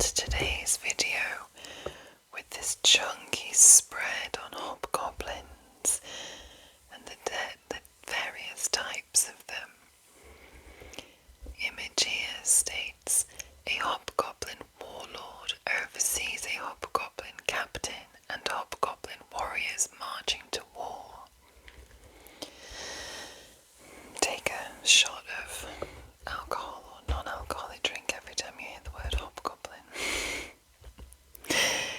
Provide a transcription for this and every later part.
start today's video with this chunky spread on hobgoblins and the various types of them. Image here states a hobgoblin warlord oversees a hobgoblin captain and hobgoblin warriors marching to war. Take a shot of alcohol or non-alcoholic drink every time you hear the word hobgoblin.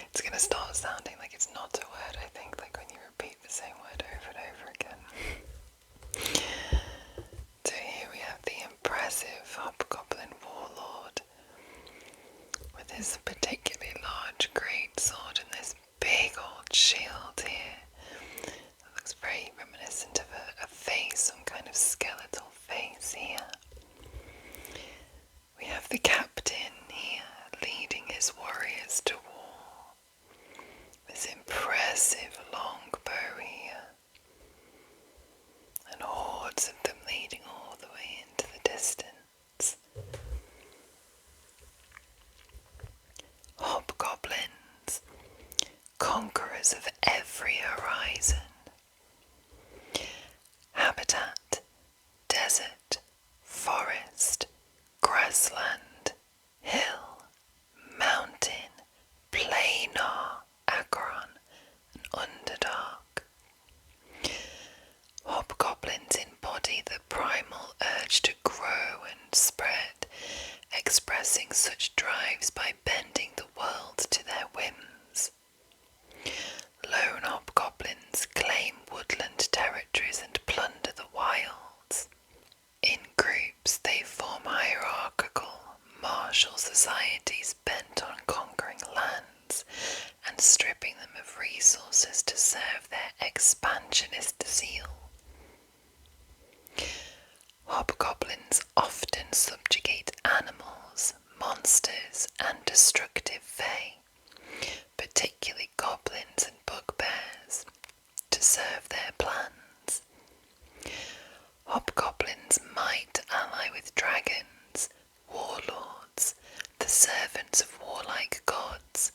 It's going to start sounding like it's not a word, I think, like when you repeat the same word over and over again. So here we have the impressive hobgoblin warlord with his particularly large great sword and this big old shield here. It looks very reminiscent of a face, some kind of skeletal face here. We have the captain here leading his warriors to war. This impressive long bow here, and hordes of them leading all the way into the distance. Hobgoblins, conquerors of every horizon. Habitat, desert, forest, grassland, hill, mountain, planar, Acheron, and underdark. Hobgoblins embody the primal urge to grow and spread, expressing such drives by bending the world to their whims. Lone hobgoblins claim woodland territories and plunder the wilds. In groups they form hierarchical, martial societies bent on conquering lands and stripping them of resources to serve their expansionist zeal. Hobgoblins often subjugate animals, monsters, and destructive fae, particularly goblins and bugbears, to serve their plans. Hobgoblins might ally with dragons, warlords, the servants of warlike gods,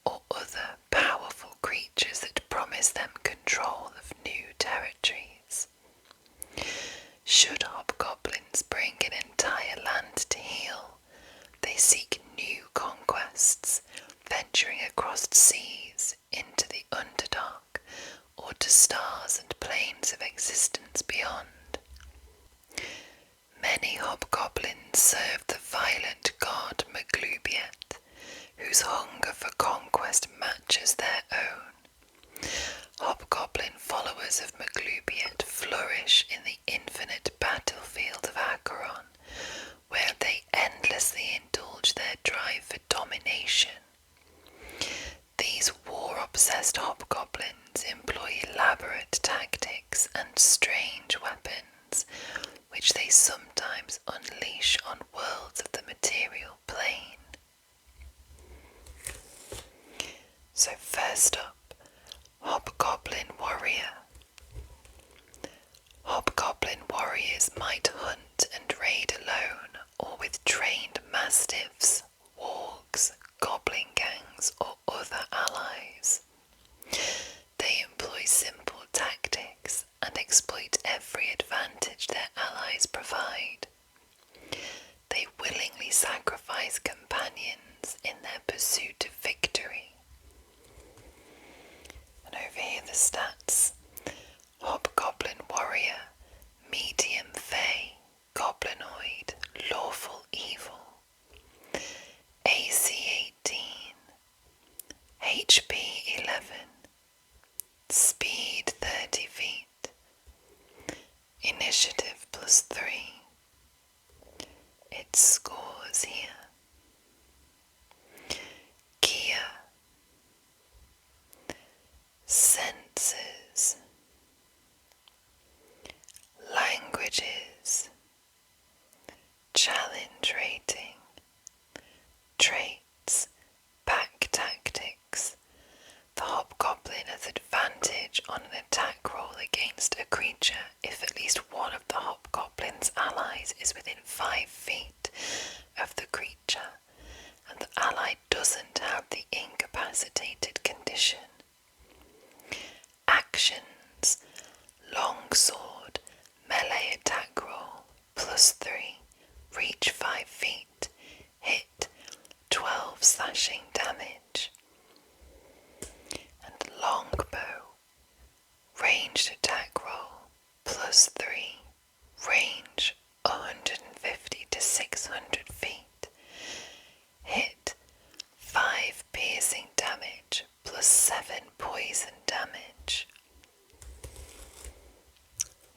or other powerful creatures that promise them control of new territories. Should hobgoblins bring an entire land to heel, they seek new conquests, venturing across seas into the Underdark or to stars and planes of existence beyond. Many hobgoblins serve the violent god Maglubiet, whose hunger for conquest matches their own. Hobgoblin followers of Maglubiet flourish in the infinite battlefield of Acheron, where they endlessly indulge their drive for domination. These war-obsessed hobgoblins employ elaborate tactics and strange weapons, which they sometimes unleash on worlds of the material plane. So first up, Hobgoblin Warrior. Hobgoblin warriors might hunt and raid alone or with trained mastiffs, wargs, goblin gangs, or other allies. They employ simple tactics and exploit every advantage their allies provide. They willingly sacrifice companions in their pursuit of victory. And over here the stats. Hobgoblin warrior, medium fey, goblinoid, lawful evil. AC 18, HP 11, speed 30 feet, initiative +3. Its scores here. Gear, senses, languages, challenge rating, traits, pack tactics. The hobgoblin has advantage on an attack roll against a creature if at least one of the hobgoblin's allies is within 5 feet of the creature, and the ally 12 slashing damage. And longbow, ranged attack roll, +3, range 150 to 600 feet. Hit 5 piercing damage, +7 poison damage.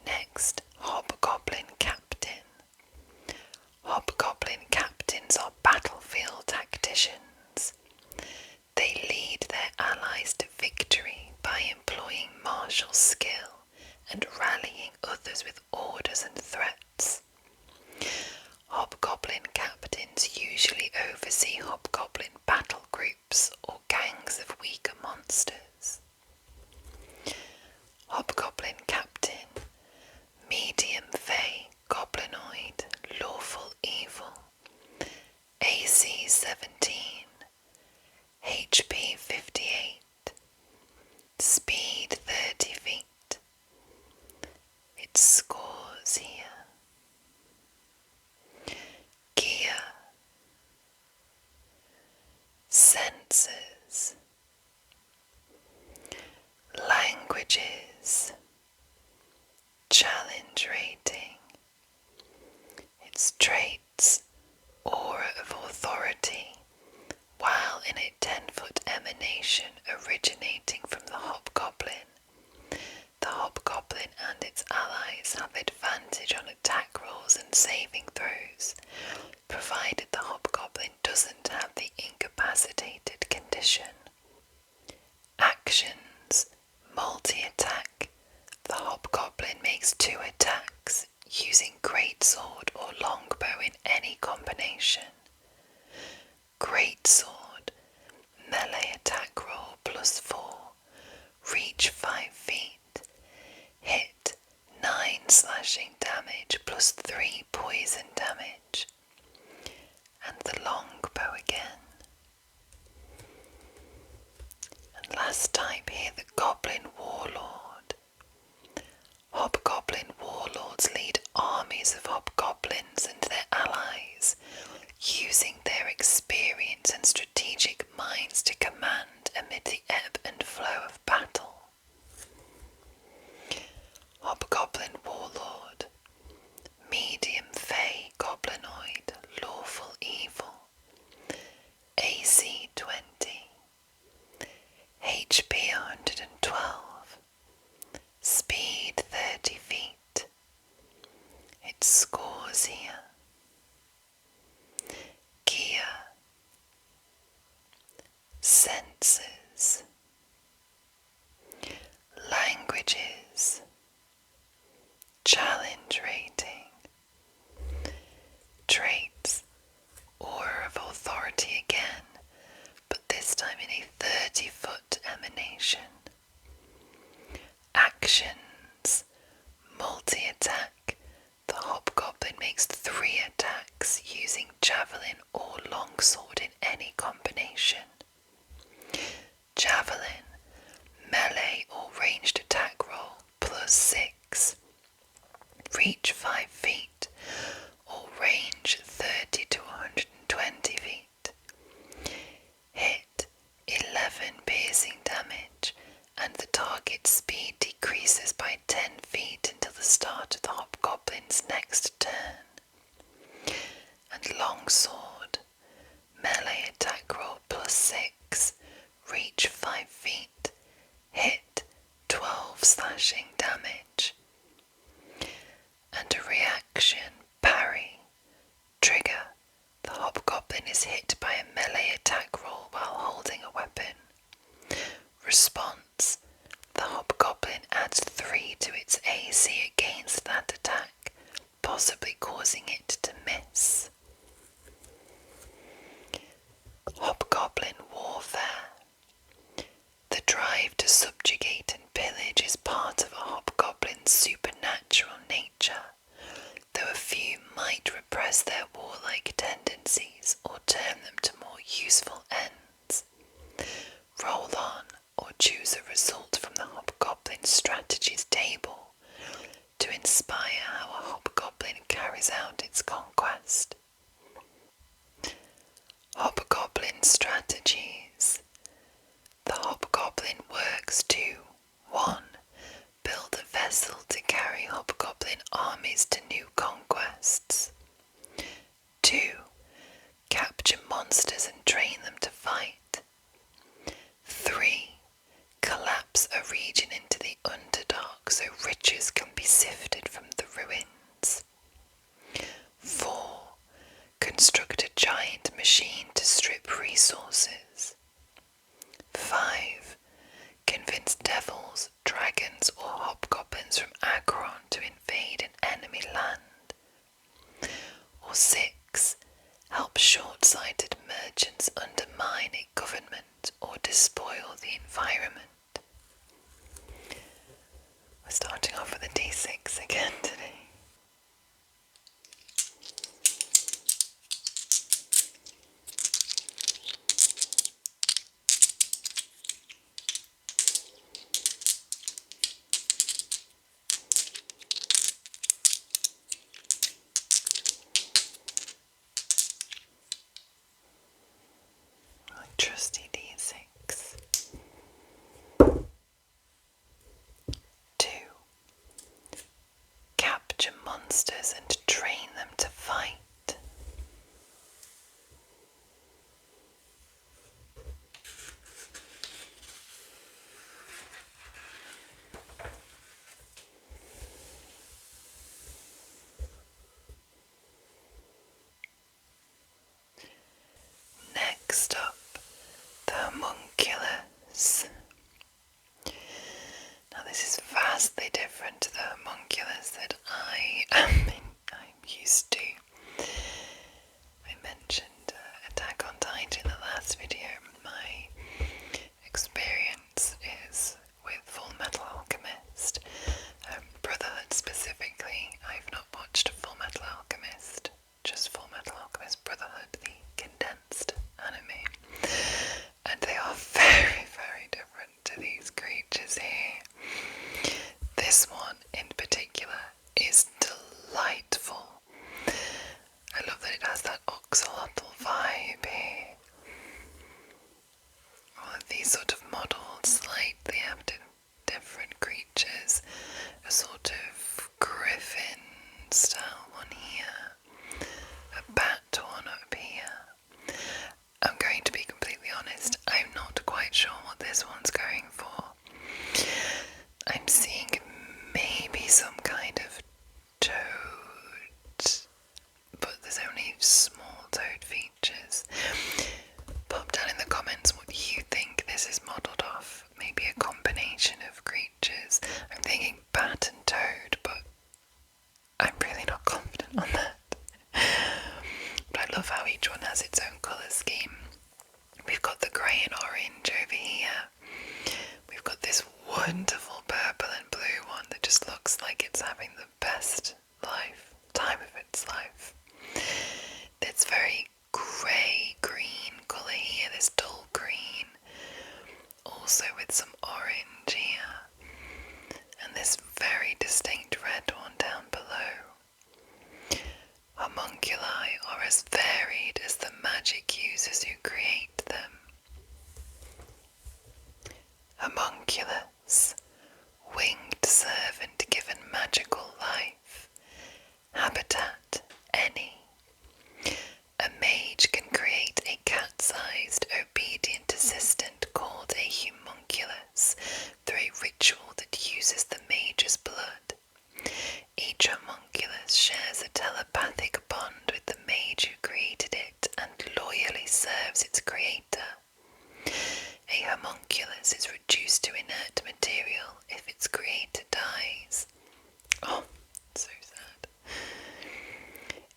Next, Hobgoblin Captain. Hobgoblin captains are battlefield tacticians. They lead their allies to victory by employing martial skill and rallying others with orders and threats. Hobgoblin captains usually oversee hobgoblin battle groups or gangs of weaker monsters. Hobgoblin Captain, medium fey, goblinoid, lawful evil, AC 17, HP 58, speed 30 feet. Its scores here. Gear, senses, languages, challenge rating. Its traits, aura of authority, while in a 10-foot emanation originating from the hobgoblin. The hobgoblin and its allies have advantage on attack rolls and saving throws, provided the hobgoblin doesn't have the incapacitated condition. Actions, multi-attack. The hobgoblin makes 2 attacks using greatsword or longbow in any combination. Greatsword, melee attack roll +4, reach 5 feet, hit 9 slashing damage +3 poison damage, and the longbow again. And last type here, the Goblin Warlord. Hobgoblin warlords lead armies of hobgoblins and their allies, using their experience and strategic minds to command amid the ebb and flow of battle. Hobgoblin warlord, medium fey, goblinoid, lawful evil, AC 20, HP 112, speed 30 feet. Its scores here. Gear, senses, languages, challenge rating, traits, aura of authority again, but this time in a 30-foot emanation. Actions, multi-attack. The hobgoblin makes 3 attacks using javelin or longsword in any combination. Javelin, melee or ranged attack roll +6, reach 5 feet or range 30 to 120 feet. Hit 11 piercing damage, and the target's speed decreases by 10 feet until the start of the hobgoblin's next turn. And longsword, melee attack roll +6, reach 5 feet, hit 12 slashing damage. And a reaction, parry, trigger. The hobgoblin is hit by a melee attack roll while holding a weapon. Response, the hobgoblin adds 3 to its AC against that attack, possibly causing it to miss. Hobgoblin War of resources. 5. Convince devils, dragons, or hobgoblins from Acheron to invade an enemy land. Or 6. Help short-sighted merchants undermine a government or despoil the environment. We're starting off with a D6 again today. My trusty D6. 2. Capture monsters and train them to fight. Next up, the homunculus. Now this is vastly different to the homunculus that I'm used to. I mentioned Attack on Titan in the last video. My experience is with Full Metal Alchemist. Brotherhood specifically, I've not watched Full Metal Alchemist, just Full Metal Alchemist Brotherhood, the condensed anime. And they are very, very different to these creatures here. This one in particular is delightful. I love that it has that oxalotl vibe here. All of these sort of modelled slightly after different creatures. A sort of griffin style one here. A bat one up here. I'm going to be completely honest, I'm not quite sure what this one's going for. I'm seeing maybe some kind of toad, but there's only small toad features. Pop down in the comments what you think this is modelled off. Maybe a combination of creatures. I'm thinking bat and toad, but I'm really not confident on that. But I love how each one has its own colour scheme. We've got the grey and orange over here. We've got this wonderful purple and blue one that just looks like it's having the best time of its life. It's very grey-green colour here, this dull green, also with some orange here, and this very distinct red one down below. Homunculi are as varied as the magic users who create them. Homunculus, winged servant given magical life. Habitat, any. A mage can create a cat-sized, obedient assistant called a homunculus through a ritual that uses the mage's blood. Each homunculus shares a telepathic bond with the mage who created it and loyally serves its creator. A homunculus is reduced to inert material if its creator dies. Oh, so sad.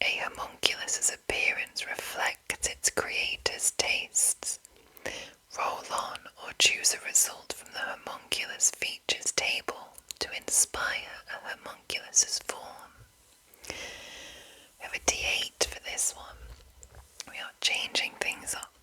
A homunculus's appearance reflects its creator's tastes. Roll on or choose a result from the homunculus features table to inspire a homunculus's form. We have a D8 for this one. We are changing things up.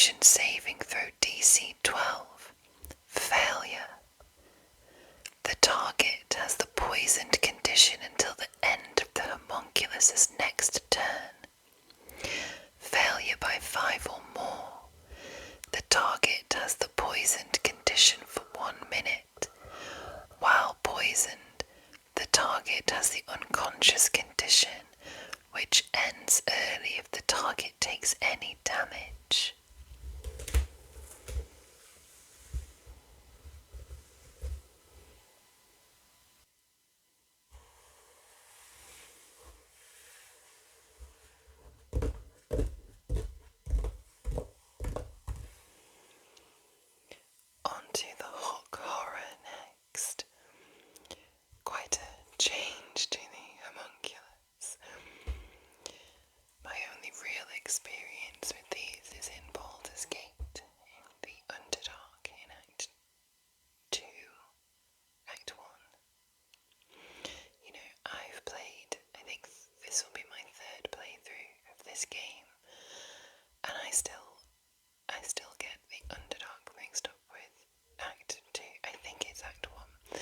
Constitution saving throw DC 12. Failure. The target has the poisoned condition until the end of the homunculus's next turn. Failure by 5 or more. The target has the poisoned condition for 1 minute. While poisoned, the target has the unconscious condition, which ends early if the target takes any damage. Onto the Hook horror next. Quite a change to the homunculus. My only real experience with these is in Baldur's Gate, in the Underdark in Act 2, Act 1. You know, I've played, I think this will be my 3rd playthrough of this game, and I still get the Underdark mixed up with Act 2. I think it's Act 1,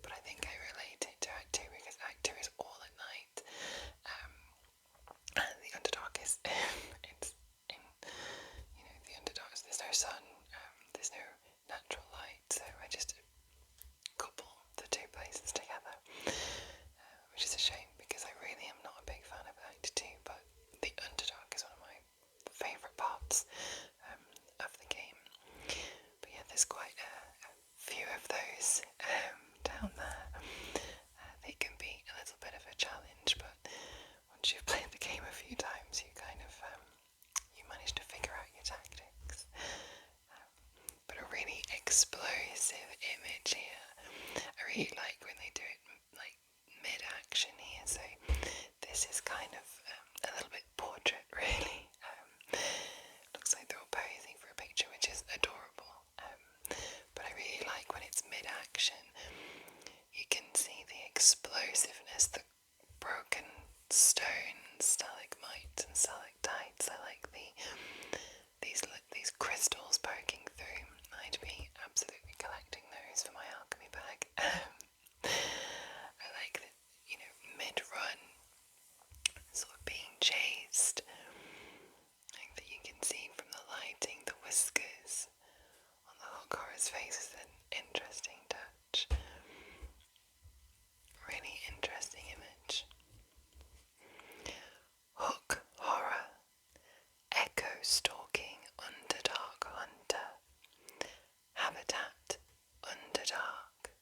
but I think I relate it to Act 2 because Act 2 is all at night. And the Underdark is, it's in, you know, the Underdark, there's no sun, there's no natural light, so I just couple the two places together, which is a shame because I really am not a big fan of Act 2, but the Underdark is one of my favourite parts of the game. But yeah, there's quite a few of those down there. They can be a little bit of a challenge, but once you've played the game a few times, you kind of you manage to figure out your tactics. But a really explosive image here. I really like when they do it like mid-action here. So this is kind of a little bit portrait, really. Looks like they're all posing for a picture, which is adorable. But I really like when it's mid-action. You can see the explosiveness, the broken stone, stalagmites and stalactites. I like these crystals poking through. I'd be absolutely collecting those for my alchemy bag. I like that, you know, mid-run, sort of being chased. I think that you can see from the lighting, the whiskers on the Hook horror's face is an interesting touch. Really interesting image. Hook horror. Echo stalking Underdark hunter. Habitat Underdark.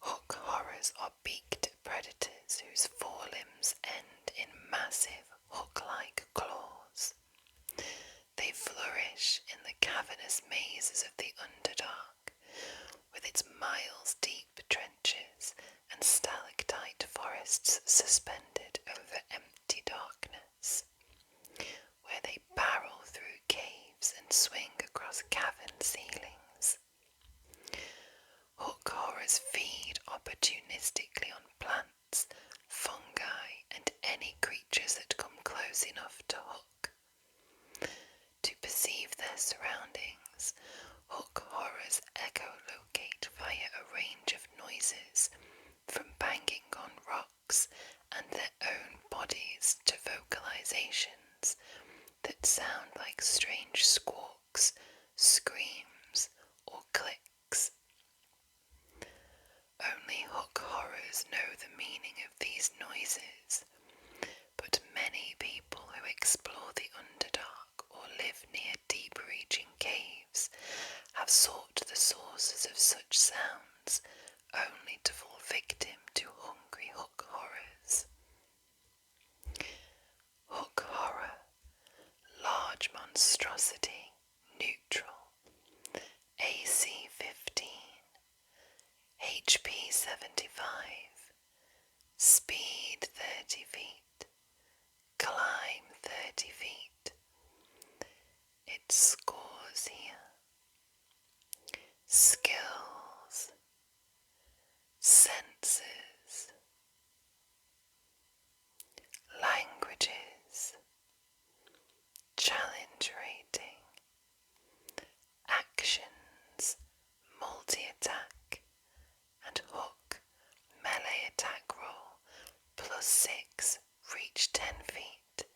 Hook horrors are beaked predators whose forelimbs end in massive hook-like claws. They flourish in the cavernous mazes of the Underdark, with its miles-deep trenches and stalactite forests suspended over empty darkness, where they barrel through caves and swing across cavern ceilings. Hook horrors feed opportunistically on plants, fungi, and any creatures that come close enough to hook. To perceive their surroundings, Hook horrors echolocate via a range of noises, from banging on rocks and the plus 6, reach 10 feet.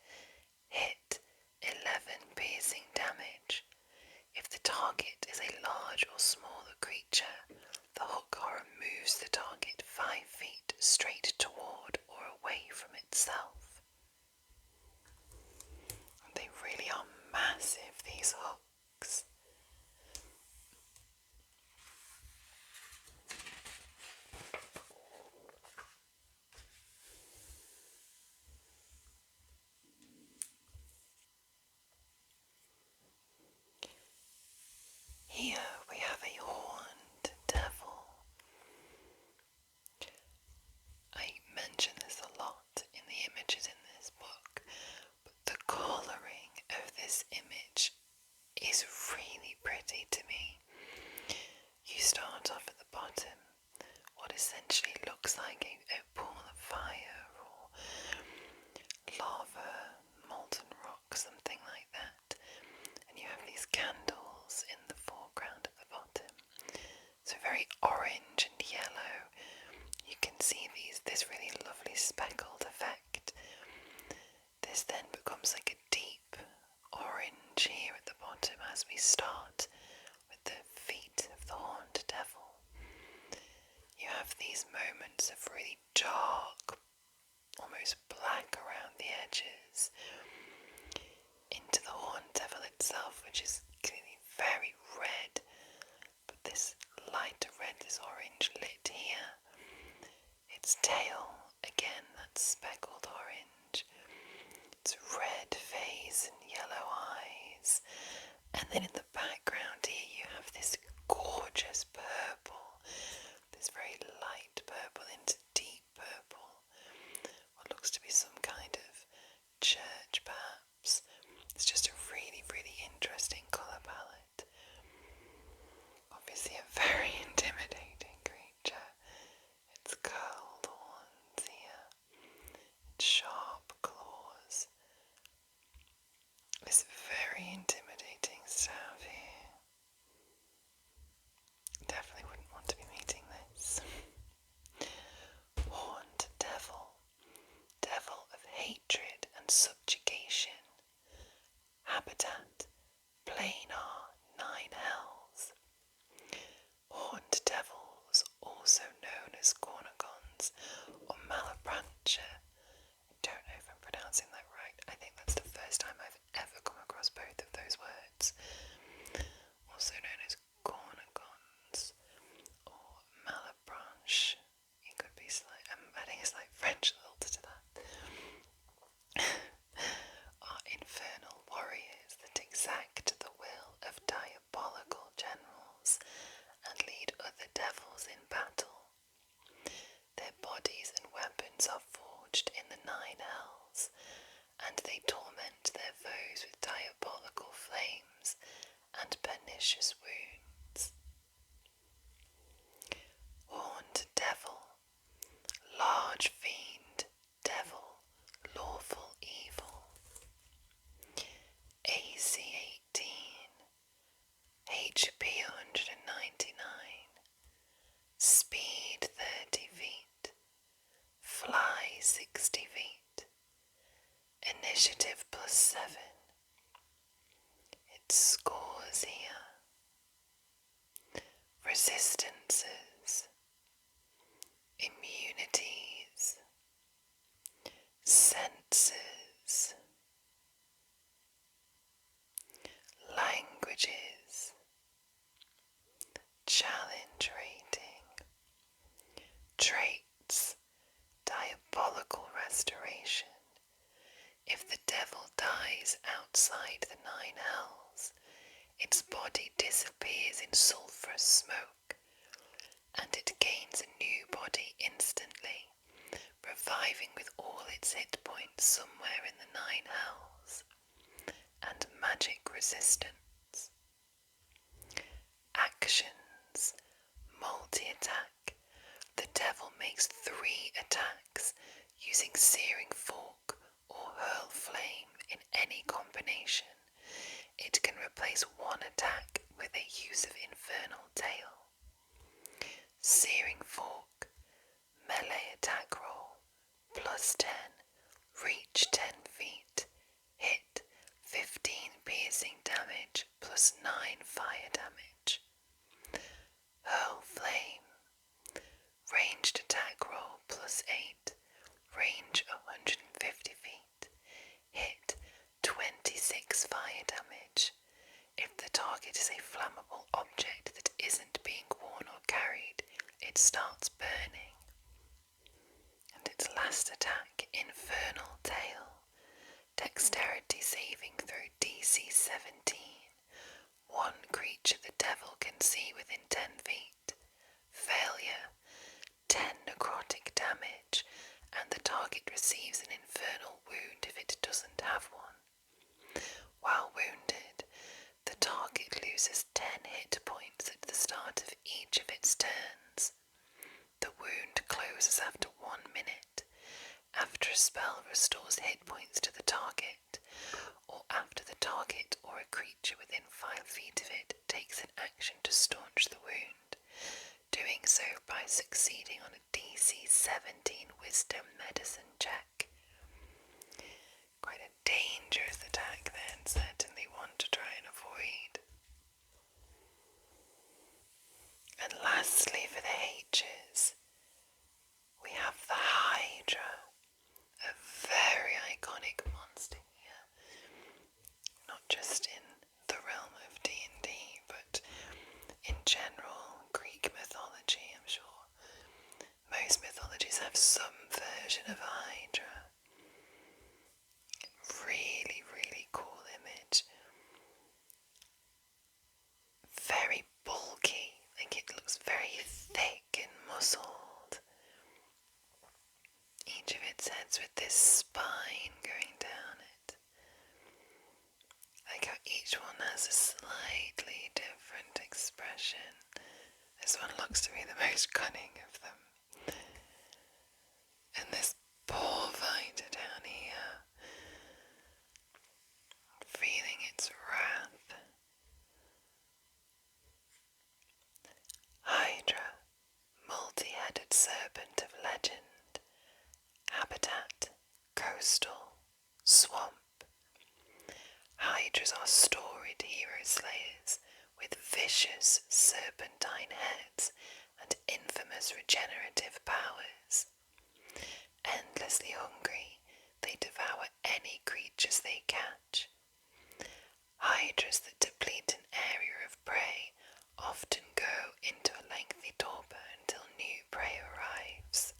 Hit 11 piercing damage. If the target is a large or smaller creature, the hook horror moves the target 5 feet straight toward or away from itself. And they really are massive, these hooks. Here we have a horned devil. I mention this a lot in the images in this book, but the colouring of this image is really pretty to me. You start off at the bottom, what essentially looks like a pool of fire or lava, molten rock, something like that. And you have these candles in the foreground at the bottom. So very orange and yellow. You can see this really lovely speckled effect. This then becomes like a deep orange here at the bottom as we start with the feet of the horned devil. You have these moments of really dark, almost black around the edges, into the horned devil itself, which is clearly very red, but this lighter red, this orange lit here. Its tail, again, that's speckled orange. Its red face and yellow eyes. And then in the background here you have this gorgeous purple, this very light purple into deep purple. What looks to be some kind of church, perhaps. It's just a really, really interesting colour palette. Obviously a very intimidating creature. Its curled horns here, its sharp claws. This very intimidating stuff here. Definitely wouldn't want to be meeting this. Horned devil. Devil of hatred and subjugation. Habitat. Planar 9 hells. Horned devils, also known as cornicons or malabrancher. I don't know if I'm pronouncing that right. I think that's the first time I've ever come across both of those words. Also known as cornicons or malabranche. It could be slight, adding a slight French lilt to that. Are infernal warriors that exact the will of diabolical generals and lead other devils in battle. Their bodies and weapons are forged in the 9 hells, and they torment their foes with diabolical flames and pernicious wounds. Horned devil, large fiend, devil, lawful evil. AC 18, HP 199, speed 30 feet, fly 60 feet, initiative +7. Its scores here. Resistances, immunities, senses, languages, challenge rating, traits, diabolical restoration. If the devil dies outside the 9 hells, its body disappears in sulphurous smoke, and it gains a new body instantly, reviving with all its hit points somewhere in the 9 hells, and magic resistance. Actions, multi-attack. The devil makes 3 attacks using searing fork or hurl flame in any combination. It can replace 1 attack with a use of infernal tail. Searing fork, melee attack roll, plus 10, reach 10 feet, hit 15 piercing damage plus 9 fire damage. Hurl flame, ranged attack roll plus 8, range 150 feet, hit 26 fire damage. If the target is a flammable object that isn't being worn or carried, it starts burning. And its last attack, Infernal Tail, dexterity saving throw DC 17. One creature the devil can see within 10 feet. Failure, 10 necrotic damage, and the target receives an infernal wound if it doesn't have one. While wounded, the target loses 10 hit points at the start of each of its turns. The wound closes after 1 minute, after a spell restores hit points to the target, or after the target or a creature within 5 feet of it takes an action to staunch the wound, doing so by succeeding on a DC 17 Wisdom Medicine check. Quite a dangerous attack then, certainly one to try and avoid. And lastly, for the H's, we have the Hydra, a very iconic monster here, not just in the realm of D&D, but in general Greek mythology. I'm sure most mythologies have some version of a Hydra. Really, really cool image. Very bulky, like it looks very thick and muscled. Each of its heads with this spine going down it. Like how each one has a slightly different expression. This one looks to be the most cunning of them. And this poor fighter down here, feeling its wrath. Hydra, multi-headed serpent of legend, habitat, coastal, swamp. Hydras are storied hero slayers with vicious serpentine heads and infamous regenerative powers. Endlessly hungry, they devour any creatures they catch. Hydras that deplete an area of prey often go into a lengthy torpor until new prey arrives.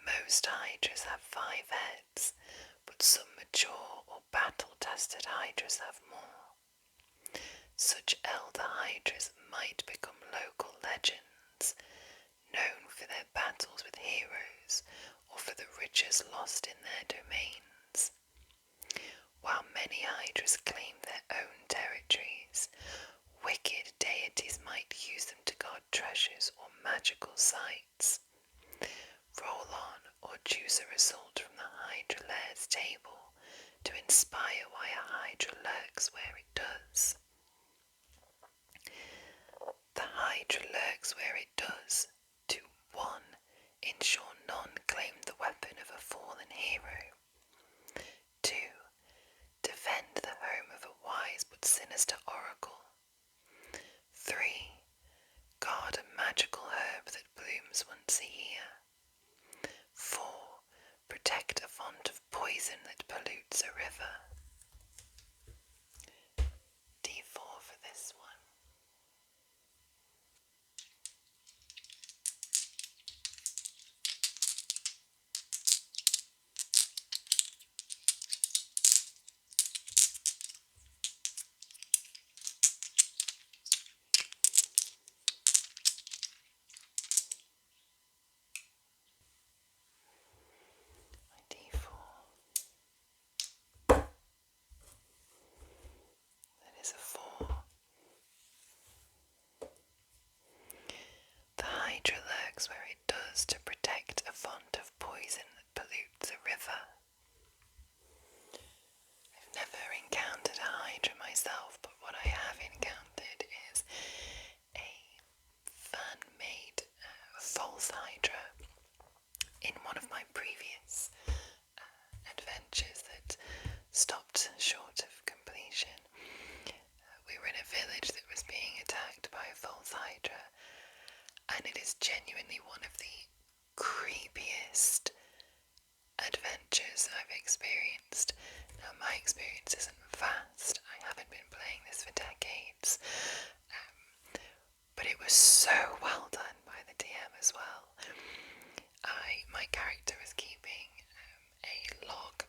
Most Hydras have 5 heads, but some mature or battle-tested Hydras have more. Such elder Hydras might become local legends, known for their battles with heroes or for the riches lost in their domains. While many Hydras claim their own territories, wicked deities might use them to guard treasures or magical sites. Roll on or choose a result from the Hydra Laird's table to inspire why a Hydra lurks where it does. The Hydra lurks where it does to 1. Ensure none claim the weapon of a fallen hero. 2. Defend the home of a wise but sinister oracle. 3. Guard a magical herb that blooms once a year. 4. Protect a font of poison that pollutes a river. not short of completion. We were in a village that was being attacked by a false Hydra, and it is genuinely one of the creepiest adventures I've experienced. Now, my experience isn't vast. I haven't been playing this for decades, but it was so well done by the DM as well. My character was keeping a log.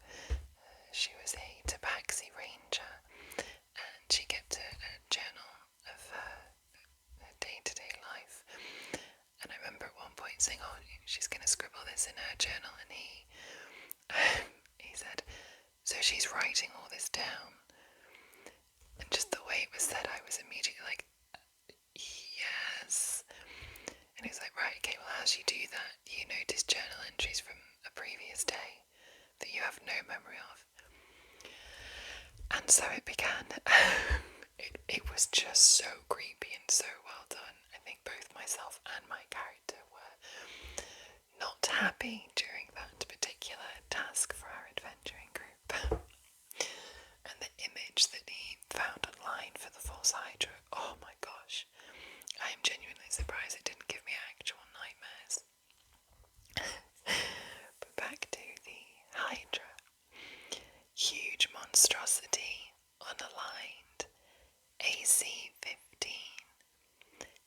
She was a tabaxi ranger, and she kept a journal of her day-to-day life. And I remember at one point saying, "Oh, she's going to scribble this in her journal," and he said, "So she's writing all this down?" And just the way it was said, I was immediately like, "Yes." And he was like, "Right, okay, well, how does she do that? You notice journal entries from a previous day that you have no memory of." And so it began. It was just so creepy and so well done. I think both myself and my character were not happy during that particular task for our adventuring group. And the image that he found online for the false Hydra, oh my gosh, I am genuinely surprised it didn't give me actual nightmares. But back to the Hydra. Huge monstrosity, unaligned, AC 15,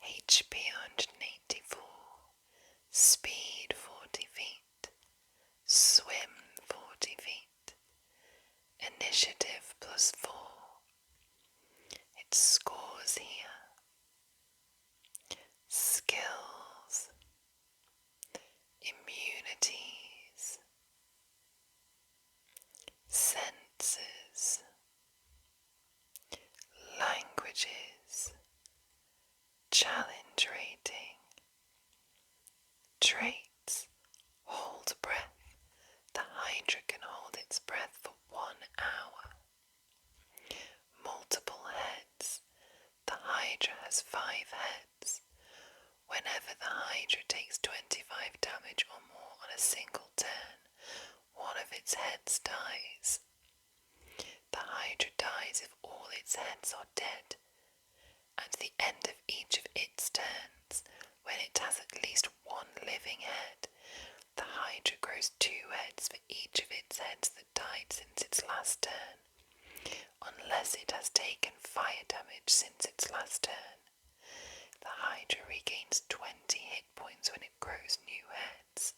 HP 184, speed 40 feet, swim 40 feet, initiative +4. Its scores here: skills, immunities, senses, languages, challenge rating, traits, hold breath. The Hydra can hold its breath for 1 hour. Multiple heads. The Hydra has 5 heads. Whenever the Hydra takes 25 damage or more on a single turn, one of its heads dies. The Hydra dies if all its heads are dead. At the end of each of its turns, when it has at least 1 living head, the Hydra grows 2 heads for each of its heads that died since its last turn, unless it has taken fire damage since its last turn. The Hydra regains 20 hit points when it grows new heads.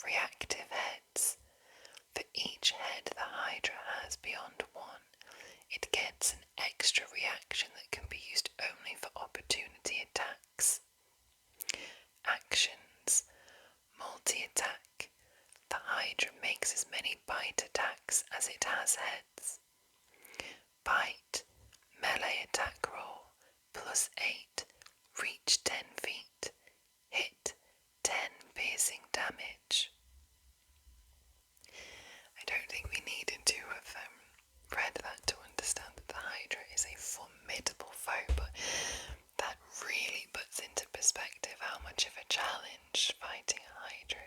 Reactive heads. For each head the Hydra has beyond 1, it gets an extra reaction that can be used only for opportunity attacks. Actions. Multi-attack. The Hydra makes as many bite attacks as it has heads. Bite. Melee attack roll. +8. Reach 10 feet. Hit 10 piercing damage. I don't think we needed to have read that to understand that the Hydra is a formidable foe, but that really puts into perspective how much of a challenge fighting a Hydra